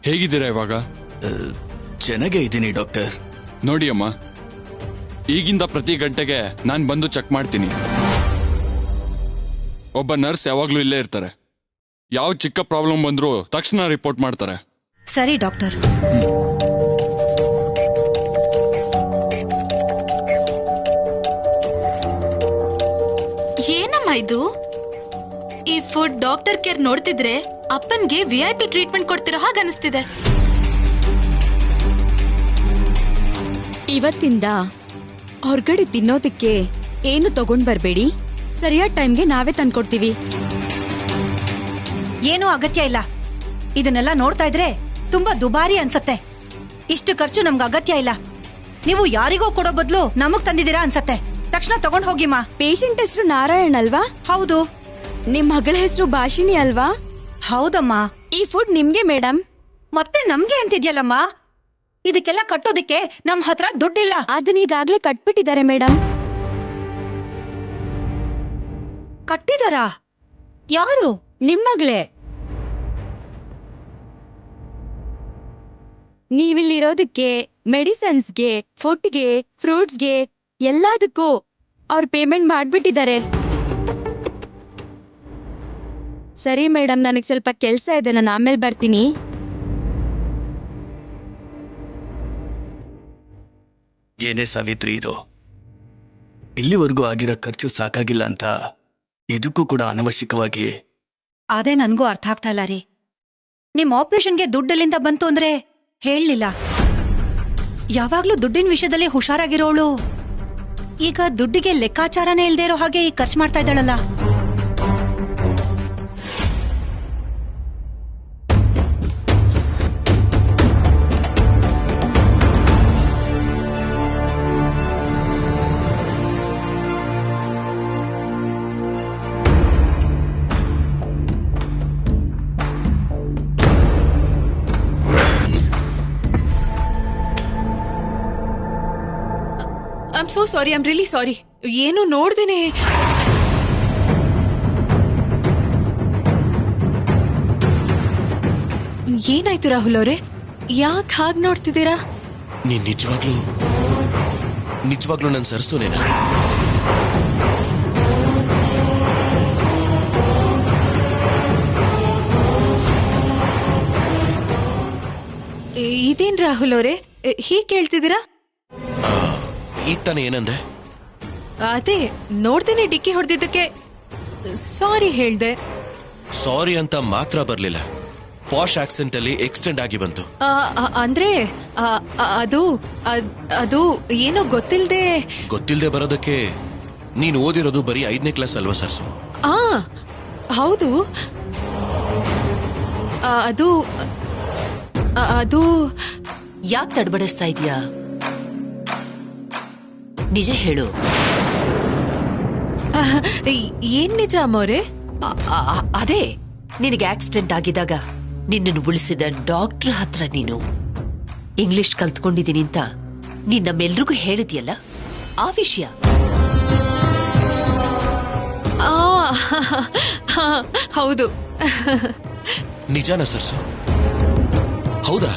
ಹೇಗಿದ್ದೀರಾ ಇವಾಗ? ಚೆನ್ನಾಗೇ ಇದ್ದೀನಿ ಡಾಕ್ಟರ್. ನೋಡಿ ಅಮ್ಮ, ಈಗಿಂದ ಪ್ರತಿ ಗಂಟೆಗೆ ನಾನು ಬಂದು ಚೆಕ್ ಮಾಡ್ತೀನಿ. ಒಬ್ಬ ನರ್ಸ್ ಯಾವಾಗ್ಲೂ ಇಲ್ಲೇ ಇರ್ತಾರೆ. ಯಾವ ಚಿಕ್ಕ ಪ್ರಾಬ್ಲಮ್ ಬಂದ್ರೂ ತಕ್ಷಣ ರಿಪೋರ್ಟ್ ಮಾಡ್ತಾರೆ. ಸರಿ ಡಾಕ್ಟರ್. ಏನಮ್ಮ ಇದು? ಈ ಫುಡ್ ಡಾಕ್ಟರ್ ಕೇರ್ ನೋಡ್ತಿದ್ರೆ ಅಪ್ಪನ್ಗೆ VIP ಟ್ರೀಟ್ಮೆಂಟ್ ಕೊಡ್ತಿರೋ ಹಾಗೆ ಅನಿಸ್ತಿದೆ. ಇವತ್ತಿಂದ ಹೊರಗಡೆ ತಿನ್ನೋದಕ್ಕೆ ಏನು ತಗೊಂಡ್ ಬರ್ಬೇಡಿ. ಸರಿಯಾದ ಟೈಮ್ಗೆ ನಾವೇ ತಂದ್ಕೊಡ್ತೀವಿ. ಏನೂ ಅಗತ್ಯ ಇಲ್ಲ. ಇದನ್ನೆಲ್ಲ ನೋಡ್ತಾ ಇದ್ರೆ ತುಂಬಾ ದುಬಾರಿ ಅನ್ಸತ್ತೆ. ಇಷ್ಟು ಖರ್ಚು ನಮ್ಗೆ ಅಗತ್ಯ ಇಲ್ಲ. ನೀವು ಯಾರಿಗೋ ಕೊಡೋ ಬದಲು ನಮಗ್ ತಂದಿದ್ದೀರಾ ಅನ್ಸತ್ತೆ. ತಕ್ಷಣ ತಗೊಂಡ್ ಹೋಗಿಮ್ಮ. ಪೇಷಂಟ್ ಹೆಸರು ನಾರಾಯಣ್ ಅಲ್ವಾ? ಹೌದು. ನಿಮ್ ಮಗಳ ಹೆಸರು ಭಾಷಿಣಿ ಅಲ್ವಾ? ಹೌದಮ್ಮ. ಈ ಫುಡ್ ನಿಮ್ಗೆ ಮೇಡಮ್. ಮತ್ತೆ ನಮ್ಗೆ ಅಂತಿದ್ಯಲ್ಲಮ್ಮ. ಇದಕ್ಕೆಲ್ಲ ಕಟ್ಟೋದಿಕ್ಕೆ ನಮ್ ಹತ್ರ ದುಡ್ಡಿಲ್ಲ. ಅದನ್ನ ಈಗಾಗ್ಲೇ ಕಟ್ಬಿಟ್ಟಿದ್ದಾರೆ ಮೇಡಮ್. ಕಟ್ಟಿದಾರಾ? ಯಾರು? ನಿಮ್ ಮಗಳೇ. ನೀವಿಲ್ಲಿರೋದಕ್ಕೆ, ಮೆಡಿಸನ್ಸ್ಗೆ, ಫುಡ್ಗೆ, ಫ್ರೂಟ್ಸ್ಗೆ ಎಲ್ಲದಕ್ಕೂ ಅವ್ರು ಪೇಮೆಂಟ್ ಮಾಡ್ಬಿಟ್ಟಿದ್ದಾರೆ. ಸರಿ ಮೇಡಮ್, ನನಗೆ ಸ್ವಲ್ಪ ಕೆಲಸ ಇದೆ, ನಾನು ಆಮೇಲೆ ಬರ್ತೀನಿ. ಏನೇ ಸಾವಿತ್ರಿ ಇದು? ಇಲ್ಲಿವರೆಗೂ ಆಗಿರೋ ಖರ್ಚು ಸಾಕಾಗಿಲ್ಲ ಅಂತ ಇದಕ್ಕೂ ಕೂಡ ಅನವಶ್ಯಕವಾಗಿ. ಅದೇ ನನ್ಗೂ ಅರ್ಥ ಆಗ್ತಾ ಇಲ್ಲ ರೀ. ನಿಮ್ ಆಪರೇಷನ್ಗೆ ದುಡ್ಡಲ್ಲಿಂದ ಬಂತು ಅಂದ್ರೆ ಹೇಳಲಿಲ್ಲ. ಯಾವಾಗ್ಲೂ ದುಡ್ಡಿನ ವಿಷಯದಲ್ಲಿ ಹುಷಾರಾಗಿರೋಳು ಈಗ ದುಡ್ಡಿಗೆ ಲೆಕ್ಕಾಚಾರನೇ ಇಲ್ದೇ ಇರೋ ಹಾಗೆ ಈಗ ಖರ್ಚು ಮಾಡ್ತಾ ಇದ್ದಾಳಲ್ಲ. I'm so sorry. I'm really sorry. ಏನು ನೋಡ್ದೇನೆ. ಏನಾಯ್ತು ರಾಹುಲ್ ಅವರೇ? ಯಾಕೆ ಹಾಗೆ ನೋಡ್ತಿದ್ದೀರಾ? ನೀನ್ ನಿಜವಾಗ್ಲೂ ನನ್ ಸರ್ಸುನೇನಾ? ಇದೇನ್ ರಾಹುಲ್ ಅವರೇ ಹೀಗೆ ಕೇಳ್ತಿದ್ದೀರಾ? ಈಗ ತಾನೇ ಏನಂದೆ? ಅದೇ ನೋಡ್ದೇನೆ ಡಿಕ್ಕಿ ಹೊಡೆದಿದ್ದಕ್ಕೆ ಸಾರಿ ಹೇಳ್ದೆ. ಸಾರಿ ಅಂತ ಮಾತ್ರ ಬರ್ಲಿಲ್ಲ, ಪಾಶ್ ಆಕ್ಸೆಂಟ್ ಅಲ್ಲಿ ಎಕ್ಸ್ಟೆಂಡ್ ಆಗಿ ಬಂತು. ಅಂದ್ರೆ ಅದು ಏನೋ ಗೊತ್ತಿಲ್ದೆ ಬರೋದಕ್ಕೆ ನೀನು ಓದಿರೋದು ಬರೀ 5ನೇ ಕ್ಲಾಸ್ ಅಲ್ವಾ ಸರ್ಸು? ಹೌದು. ಅದು ಯಾಕೆ ತಡಬಡಿಸ್ತಾ ಇದೀಯಾ? ನಿಜ ಹೇಳು. ಏನ್ ನಿಜ ಅಮ್ಮವ್ರೆ? ಅದೇ ನಿನಗೆ ಆಕ್ಸಿಡೆಂಟ್ ಆಗಿದಾಗ ನಿನ್ನನ್ನು ಉಳಿಸಿದ ಡಾಕ್ಟರ್ ಹತ್ರ ನೀನು ಇಂಗ್ಲಿಷ್ ಕಲ್ತ್ಕೊಂಡಿದ್ದೀನಿ ಅಂತ ನೀನ್ ನಮ್ಮೆಲ್ರಿಗೂ ಹೇಳಿದ್ಯಲ್ಲ, ಆ ವಿಷಯ. ಹೌದು. ನಿಜಾನ ಸರ್ಸು? ಹೌದಾ?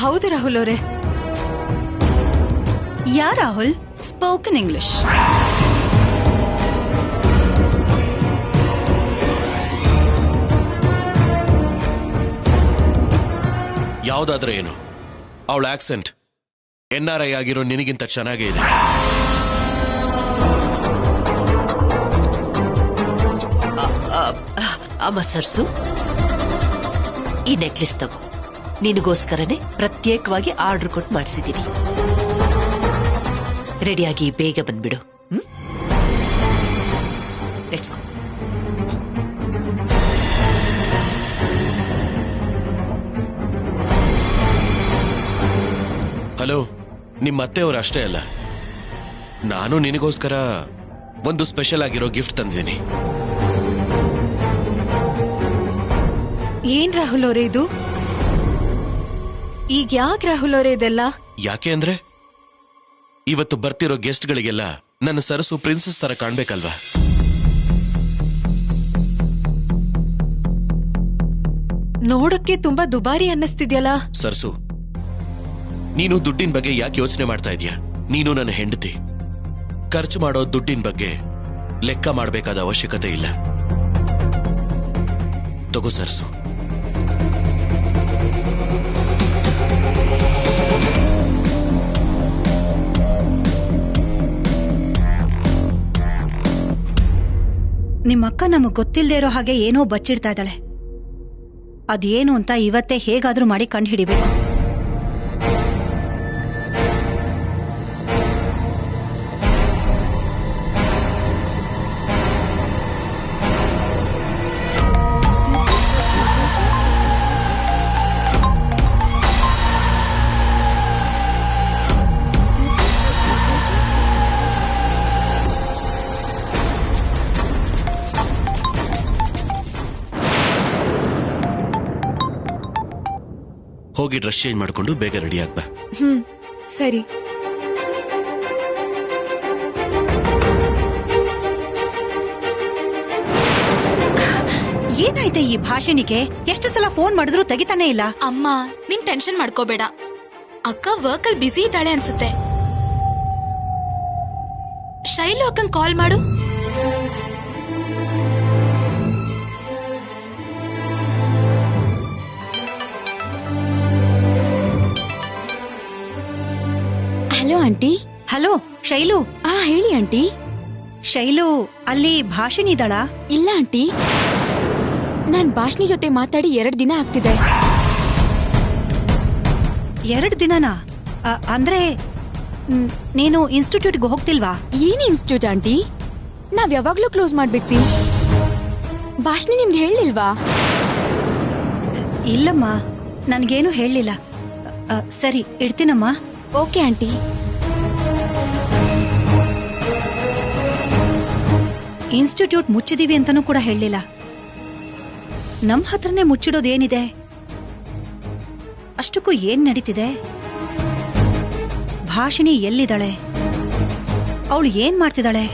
ಹೌದು ರಾಹುಲ್ ಅವರೇ. ಯಾ ರಾಹುಲ್? Spoken English. ಯಾವ್ದಾದ್ರೆ ಏನು, ಅವಳ ಆಕ್ಸೆಂಟ್ NRI ಆಗಿರೋ ನಿನಗಿಂತ ಚೆನ್ನಾಗೇ ಇದೆ. ಅಮ್ಮ ಸರ್ಸು, ಈ ನೆಕ್ಲೆಸ್ ತಗೋ. ನಿನಗೋಸ್ಕರನೇ ಪ್ರತ್ಯೇಕವಾಗಿ ಆರ್ಡರ್ ಕೊಟ್ಟು ಮಾಡಿಸಿದ್ದೀನಿ. ರೆಡಿಯಾಗಿ ಬೇಗ ಬಂದ್ಬಿಡು. Let's go. ಹಲೋ, ನಿಮ್ಮ ಅತ್ತೆಯವರು ಅಷ್ಟೇ ಅಲ್ಲ, ನಾನು ನಿನಗೋಸ್ಕರ ಒಂದು ಸ್ಪೆಷಲ್ ಆಗಿರೋ ಗಿಫ್ಟ್ ತಂದಿದ್ದೀನಿ. ಏನ್ ರಾಹುಲ್ ಅವರೇ ಇದು? ಈಗ ಯಾಕೆ ರಾಹುಲ್ ಅವರೇ ಇದೆಲ್ಲ? ಯಾಕೆ ಅಂದ್ರೆ ಇವತ್ತು ಬರ್ತಿರೋ ಗೆಸ್ಟ್ಗಳಿಗೆಲ್ಲ ನನ್ನ ಸರಸು ಪ್ರಿನ್ಸಸ್ ತರ ಕಾಣ್ಬೇಕಲ್ವಾ? ನೋಡಕ್ಕೆ ತುಂಬಾ ದುಬಾರಿ ಅನ್ನಿಸ್ತಿದ್ಯಲ್ಲ. ಸರ್ಸು, ನೀನು ದುಡ್ಡಿನ ಬಗ್ಗೆ ಯಾಕೆ ಯೋಚನೆ ಮಾಡ್ತಾ ಇದೀಯ? ನೀನು ನನ್ನ ಹೆಂಡತಿ. ಖರ್ಚು ಮಾಡೋ ದುಡ್ಡಿನ ಬಗ್ಗೆ ಲೆಕ್ಕ ಮಾಡಬೇಕಾದ ಅವಶ್ಯಕತೆ ಇಲ್ಲ. ತಗೋ ಸರ್ಸು. ನಿಮ್ಮಕ್ಕ ನಮಗ್ ಗೊತ್ತಿಲ್ದೇ ಇರೋ ಹಾಗೆ ಏನೋ ಬಚ್ಚಿಡ್ತಾ ಇದ್ದಾಳೆ. ಅದೇನು ಅಂತ ಇವತ್ತೇ ಹೇಗಾದ್ರೂ ಮಾಡಿ ಕಂಡುಹಿಡಿಬೇಕು. ಹೋಗಿ ಡ್ರೆಸ್ ಚೇಂಜ್ ಮಾಡ್ಕೊಂಡು ಬೇಗ ರೆಡಿ ಆಗ್ಬಾ. ಸರಿ. ಏನಾಯ್ತೆ ಈ ಭಾಷಣಿಗೆ? ಎಷ್ಟು ಸಲ ಫೋನ್ ಮಾಡಿದ್ರು ತೆಗಿತಾನೆ ಇಲ್ಲ. ಅಮ್ಮ, ನೀನ್ ಟೆನ್ಷನ್ ಮಾಡ್ಕೋಬೇಡ. ಅಕ್ಕ ವರ್ಕ್ ಅಲ್ಲಿ ಬಿಸಿ ಇದ್ದಾಳೆ ಅನ್ಸುತ್ತೆ. ಶೈಲು ಅಕ್ಕಂಗ್ ಕಾಲ್ ಮಾಡು. Hello aunty. ಹಲೋ ಶೈಲು. ಹೇಳಿ ಆಂಟಿ. ಶೈಲು, ಅಲ್ಲಿ ಭಾಷಣಿ ಇದ್ದಾಳಾ? ಇಲ್ಲ ಆಂಟಿ, ನಾನ್ ಭಾಷಣಿ ಜೊತೆ ಮಾತಾಡಿ 2 ದಿನ ಆಗ್ತಿದೆ. 2 ದಿನನಾ? ಅಂದ್ರೆ ನೀನು ಇನ್ಸ್ಟಿಟ್ಯೂಟ್ಗೆ ಹೋಗ್ತಿಲ್ವಾ? ಏನ್ ಇನ್ಸ್ಟಿಟ್ಯೂಟ್ ಆಂಟಿ? ನಾವ್ ಯಾವಾಗ್ಲೂ ಕ್ಲೋಸ್ ಮಾಡ್ಬಿಟ್ವಿ. ಭಾಷಣಿ ನಿಮ್ಗೆ ಹೇಳಿಲ್ವಾ? ಇಲ್ಲಮ್ಮ, ನನ್ಗೇನು ಹೇಳಲಿಲ್ಲ. ಸರಿ, ಇಡ್ತೀನಮ್ಮ. Okay aunty. ಇನ್ಸ್ಟಿಟ್ಯೂಟ್ ಮುಚ್ಚಿದೀವಿ ಅಂತಾನೂ ಕೂಡ ಹೇಳಲಿಲ್ಲ. ನಮ್ ಹತ್ರನೇ ಮುಚ್ಚಿಡೋದೇನಿದೆ? ಅಷ್ಟಕ್ಕೂ ಏನ್ ನಡೀತಿದೆ? ಭಾಷಿಣಿ ಎಲ್ಲಿದ್ದಾಳೆ? ಅವಳು ಏನ್ ಮಾಡ್ತಿದ್ದಾಳೆ?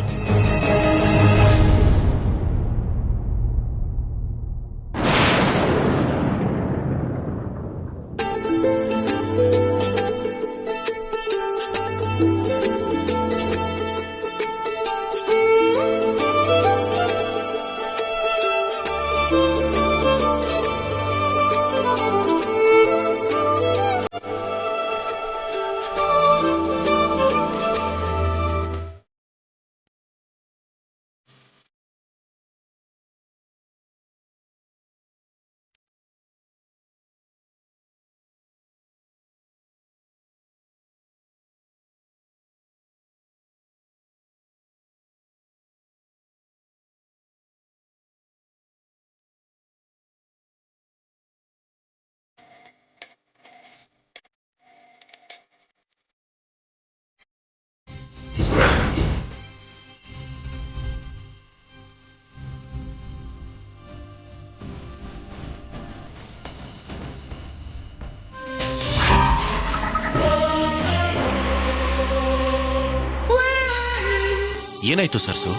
ಏನಾಯ್ತು ಸರ್ಸು?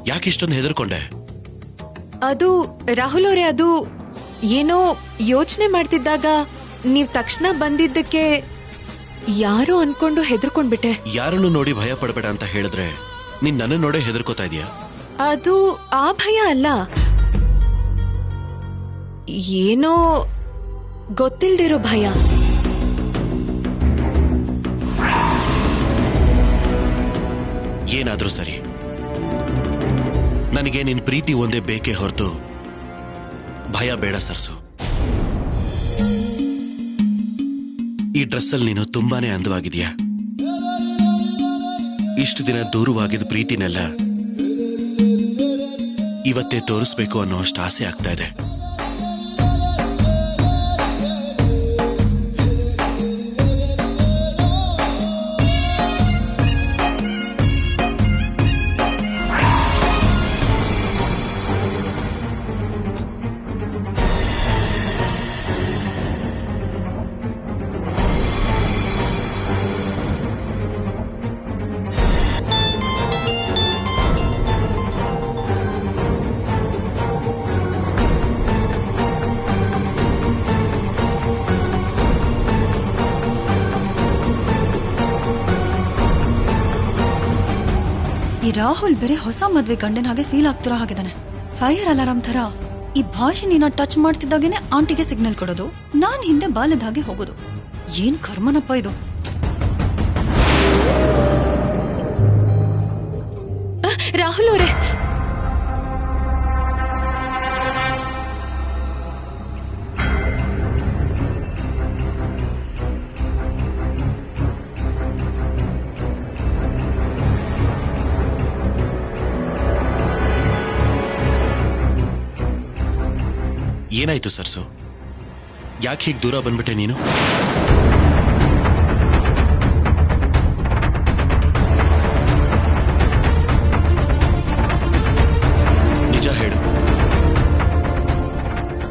ಯಾಕಿಷ್ಟೊಂದು ಹೆದರ್ಕೊಂಡೆ? ಅದು ರಾಹುಲ್ ಅವರೇ, ಅದು ಏನೋ ಯೋಚನೆ ಮಾಡ್ತಿದ್ದಾಗ ನೀವ್ ತಕ್ಷಣ ಬಂದಿದ್ದಕ್ಕೆ ಯಾರೋ ಅನ್ಕೊಂಡು ಹೆದರ್ಕೊಂಡ್ಬಿಟ್ಟೆ. ಯಾರನ್ನು ನೋಡಿ ಭಯ ಪಡಬೇಡ ಅಂತ ಹೇಳಿದ್ರೆ ನೀನ್ ನನ್ನ ನೋಡೇ ಹೆದರ್ಕೋತಾ ಇದೀಯಾ? ಅದು ಆ ಭಯ ಅಲ್ಲ, ಏನೋ ಗೊತ್ತಿಲ್ದಿರೋ ಭಯ. ಏನಾದ್ರೂ ಸರಿ, ನನಗೆ ನಿನ್ ಪ್ರೀತಿ ಒಂದೇ ಬೇಕೇ ಹೊರತು ಭಯ ಬೇಡ ಸರ್ಸು. ಈ ಡ್ರೆಸ್ಸಲ್ಲಿ ನೀನು ತುಂಬಾನೇ ಅಂದವಾಗಿದೆಯಾ. ಇಷ್ಟು ದಿನ ದೂರವಾಗಿದ್ದ ಪ್ರೀತಿನೆಲ್ಲ ಇವತ್ತೇ ತೋರಿಸ್ಬೇಕು ಅನ್ನೋ ಅಷ್ಟು ಆಸೆ ಆಗ್ತಾ ಇದೆ. ರಾಹುಲ್ ಬೇರೆ ಹೊಸ ಮದ್ವೆ ಗಂಡನ ಹಾಗೆ ಫೀಲ್ ಆಗ್ತಿರೋ ಹಾಗಿದ್ದಾನೆ. ಫೈರ್ ಅಲಾರಾಮ್ ತರ ಈ ಭಾಷಿನಿನ ಟಚ್ ಮಾಡ್ತಿದ್ದಾಗೇನೆ ಆಂಟಿಗೆ ಸಿಗ್ನಲ್ ಕೊಡೋದು, ನಾನ್ ಹಿಂದೆ ಬಾಲದ ಹಾಗೆ ಹೋಗೋದು. ಏನ್ ಕರ್ಮನಪ್ಪ ಇದು. ರಾಹುಲ್ ಅವರೇ, ಏನಾಯ್ತು ಸರ್ಸು? ಯಾಕೆ ಹೀಗೆ ದೂರ ಬಂದ್ಬಿಟ್ಟೆ ನೀನು? ನಿಜ ಹೇಳು,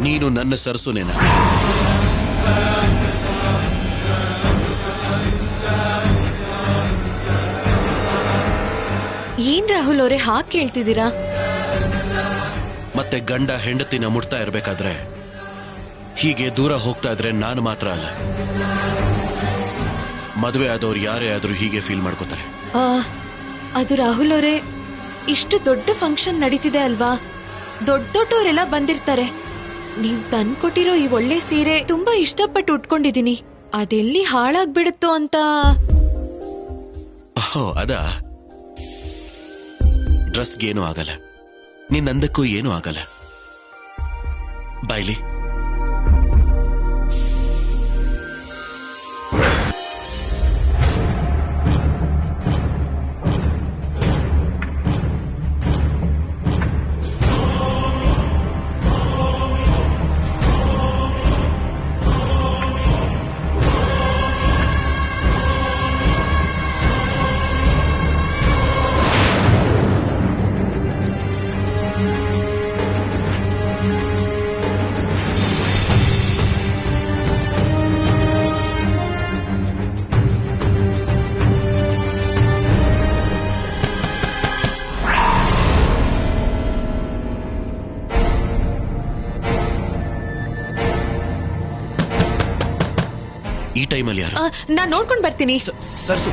ನೀನು ನನ್ನ ಸರ್ಸುನೇನ? ಏನ್ ರಾಹುಲ್ ಅವರೇ ಹಾಗೆ ಕೇಳ್ತಿದ್ದೀರಾ? ಮತ್ತೆ ಗಂಡ ಹೆಂಡತಿನ ಮುಟ್ತಾ ಇರ್ಬೇಕಾದ್ರೆ ಹೀಗೆ ದೂರ ಹೋಗ್ತಾ ಇದ್ರೆ ನಾನು ಮಾತ್ರ ಅಲ್ಲ, ಮದುವೆ ಆದವ್ರು ಯಾರೇ ಆದ್ರೂ ಹೀಗೆ ಫೀಲ್ ಮಾಡ್ಕೋತಾರೆ. ಅದು ರಾಹುಲ್ ಅವರೇ, ಇಷ್ಟು ದೊಡ್ಡ ಫಂಕ್ಷನ್ ನಡೀತಿದೆ ಅಲ್ವಾ, ದೊಡ್ಡವರೆಲ್ಲ ಬಂದಿರ್ತಾರೆ. ನೀವು ತಂದ್ಕೊಟ್ಟಿರೋ ಈ ಒಳ್ಳೆ ಸೀರೆ ತುಂಬಾ ಇಷ್ಟಪಟ್ಟು ಉಟ್ಕೊಂಡಿದೀನಿ, ಅದೆಲ್ಲಿ ಹಾಳಾಗ್ಬಿಡುತ್ತೋ ಅಂತ. ಅದಾ? ಡ್ರೆಸ್ಗೇನೂ ಆಗಲ್ಲ, ನಿನ್ನಂದಕ್ಕೂ ಏನೂ ಆಗಲ್ಲ. ಬಾಯ್ಲಿ. ಈ ಟೈಮಲ್ಲಿ ಯಾರು? ನಾನ್ ನೋಡ್ಕೊಂಡ್ ಬರ್ತೀನಿ. ಸರ್ಸು.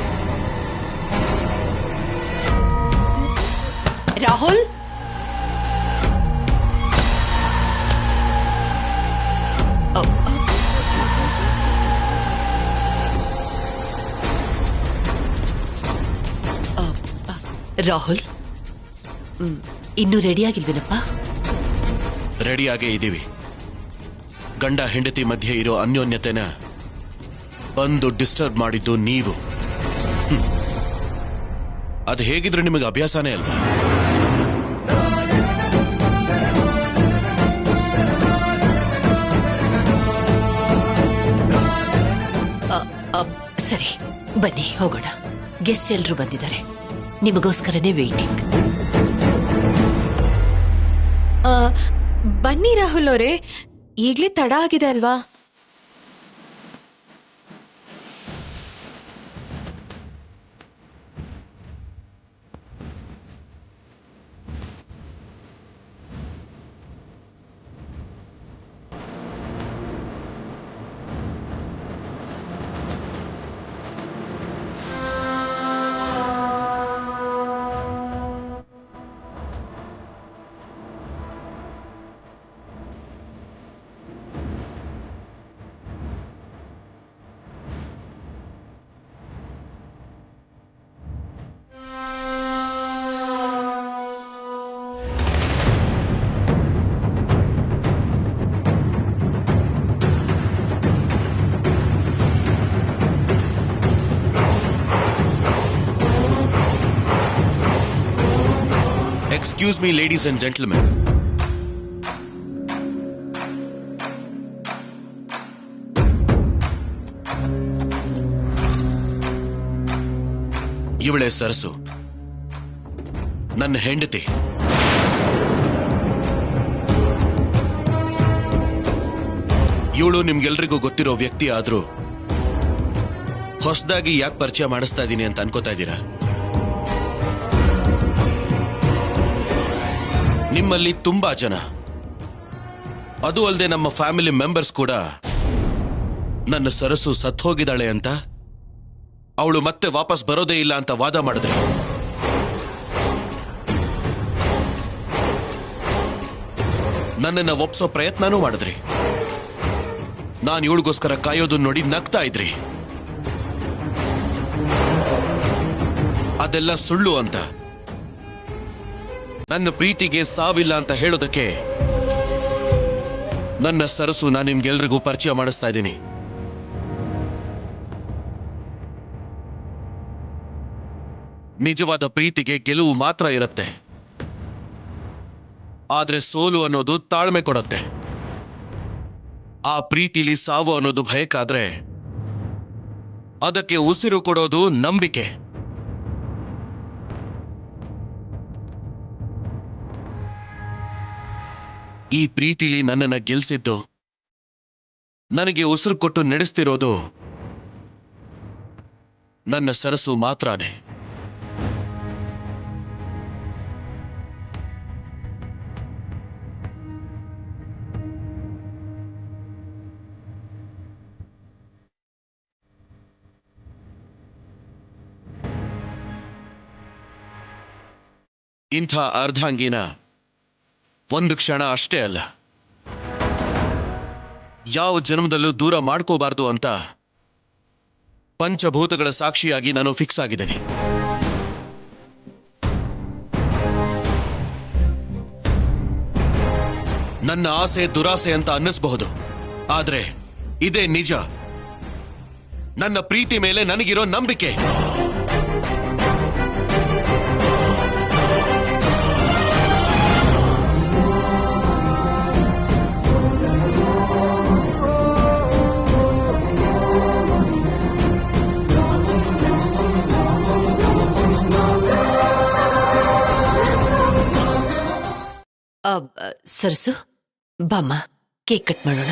ರಾಹುಲ್, ರಾಹುಲ್, ಇನ್ನೂ ರೆಡಿ ಆಗಿಲ್ವೇನಪ್ಪ? ರೆಡಿಯಾಗೇ ಇದ್ದೀವಿ. ಗಂಡ ಹೆಂಡತಿ ಮಧ್ಯೆ ಇರೋ ಅನ್ಯೋನ್ಯತೆನ ಬಂದು ಡಿಸ್ಟರ್ಬ್ ಮಾಡಿದ್ದು ನೀವು. ಅದು ಹೇಗಿದ್ರೆ ನಿಮಗೆ ಅಭ್ಯಾಸನೇ ಅಲ್ವಾ? ಸರಿ, ಬನ್ನಿ ಹೋಗೋಣ. ಗೆಸ್ಟ್ ಎಲ್ರು ಬಂದಿದ್ದಾರೆ, ನಿಮಗೋಸ್ಕರನೇ ವೇಟಿಂಗ್. ಬನ್ನಿ ರಾಹುಲ್ ಅವರೇ, ಈಗ್ಲೇ ತಡ ಆಗಿದೆ ಅಲ್ವಾ? Excuse me, ladies and gentlemen. ಇವಳೆ ಸರಸು, ನನ್ನ ಹೆಂಡತಿ. ಇವಳು ನಿಮ್ಗೆಲ್ರಿಗೂ ಗೊತ್ತಿರೋ ವ್ಯಕ್ತಿ ಆದ್ರೂ ಹೊಸದಾಗಿ ಯಾಕೆ ಪರಿಚಯ ಮಾಡಿಸ್ತಾ ಇದ್ದೀನಿ ಅಂತ ಅನ್ಕೋತಾ ಇದ್ದೀರಾ? ನಿಮ್ಮಲ್ಲಿ ತುಂಬಾ ಜನ, ಅದು ಅಲ್ಲದೆ ನಮ್ಮ ಫ್ಯಾಮಿಲಿ ಮೆಂಬರ್ಸ್ ಕೂಡ ನನ್ನ ಸರಸು ಸತ್ ಹೋಗಿದ್ದಾಳೆ ಅಂತ, ಅವಳು ಮತ್ತೆ ವಾಪಸ್ ಬರೋದೇ ಇಲ್ಲ ಅಂತ ವಾದ ಮಾಡಿದ್ರೆ. ನನ್ನನ್ನ ಒಪ್ಸೋ ಪ್ರಯತ್ನನೂ ಮಾಡಿದ್ರಿ. ನಾನು ಇವಳಿಗೋಸ್ಕರ ಕಾಯೋದನ್ನ ನೋಡಿ ನಗ್ತಾ ಇದ್ರಿ. ಅದೆಲ್ಲ ಸುಳ್ಳು ಅಂತ, ನನ್ನ ಪ್ರೀತಿಗೆ ಸಾವಿಲ್ಲ ಅಂತ ಹೇಳೋದಕ್ಕೆ ನನ್ನ ಸರಸು ನಾನು ನಿಮ್ಗೆಲ್ರಿಗೂ ಪರಿಚಯ ಮಾಡಿಸ್ತಾ ಇದ್ದೀನಿ. ನಿಜವಾದ ಪ್ರೀತಿಗೆ ಗೆಲುವು ಮಾತ್ರ ಇರುತ್ತೆ, ಆದ್ರೆ ಸೋಲು ಅನ್ನೋದು ತಾಳ್ಮೆ ಕೊಡುತ್ತೆ. ಆ ಪ್ರೀತಿಲಿ ಸಾವು ಅನ್ನೋದು ಭಯಕ್ಕಾದ್ರೆ ಅದಕ್ಕೆ ಉಸಿರು ಕೊಡೋದು ನಂಬಿಕೆ. ಈ ಪ್ರೀತಿಲಿ ನನ್ನನ್ನ ಗೆಲ್ಸಿದ್ದು, ನನಗೆ ಉಸಿರು ಕೊಟ್ಟು ನಡೆಸ್ತಿರೋದು ನನ್ನ ಸರಸು ಮಾತ್ರನೇ. ಇಂಥ ಅರ್ಧಾಂಗಿನ ಒಂದು ಕ್ಷಣ ಅಷ್ಟೇ ಅಲ್ಲ, ಯಾವ ಜನ್ಮದಲ್ಲೂ ದೂರ ಮಾಡ್ಕೋಬಾರ್ದು ಅಂತ ಪಂಚಭೂತಗಳ ಸಾಕ್ಷಿಯಾಗಿ ನಾನು ಫಿಕ್ಸ್ ಆಗಿದ್ದೇನೆ. ನನ್ನ ಆಸೆ ದುರಾಸೆ ಅಂತ ಅನ್ನಿಸಬಹುದು, ಆದ್ರೆ ಇದೇ ನಿಜ. ನನ್ನ ಪ್ರೀತಿ ಮೇಲೆ ನನಗಿರೋ ನಂಬಿಕೆ. ಸರಸು, ಬಾಮ್ಮ, ಕೇಕ್ ಕಟ್ ಮಾಡೋಣ.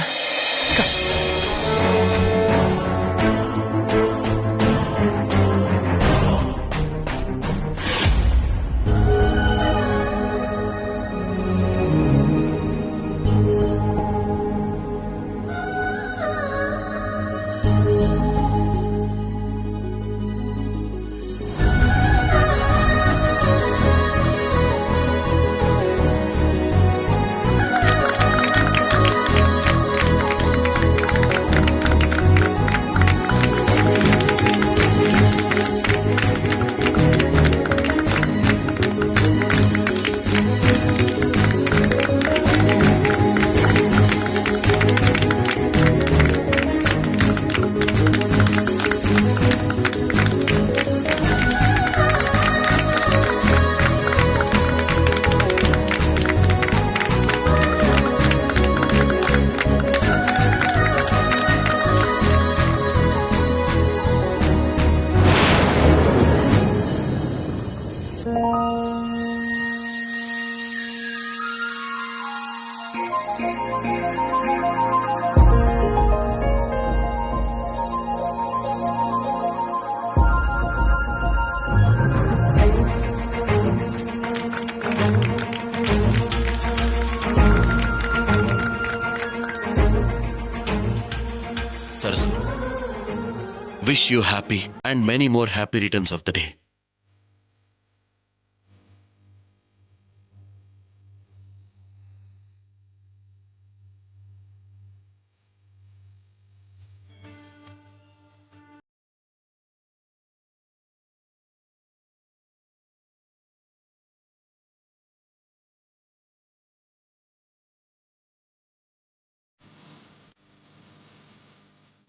Sarasu, wish you happy and many more happy returns of the day.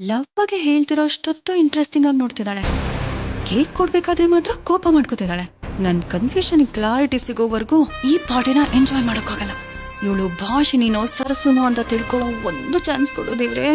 Love ಬಗ್ಗೆ ಹೇಳ್ತಿರೋ ಅಷ್ಟೊತ್ತು ಇಂಟ್ರೆಸ್ಟಿಂಗ್ ಆಗಿ ನೋಡ್ತಿದ್ದಾಳೆ. ಕೇಕ್ ಕೊಡ್ಬೇಕಾದ್ರೆ ಮಾತ್ರ ಕೋಪ ಮಾಡ್ಕೋತಿದ್ದಾಳೆ. ನನ್ನ ಕನ್ಫ್ಯೂಷನ್ ಕ್ಲಾರಿಟಿ ಸಿಗೋವರೆಗೂ ಈ ಪಾರ್ಟಿನ ಎಂಜಾಯ್ ಮಾಡೋಕ್ಕಾಗಲ್ಲ. ಇವಳು ಭಾಷಿಣಿನೋ ಸರಸುನೋ ಅಂತ ತಿಳ್ಕೊಳ್ಳೋ ಒಂದು ಚಾನ್ಸ್ ಕೊಡೋದಿವ್ರೆ.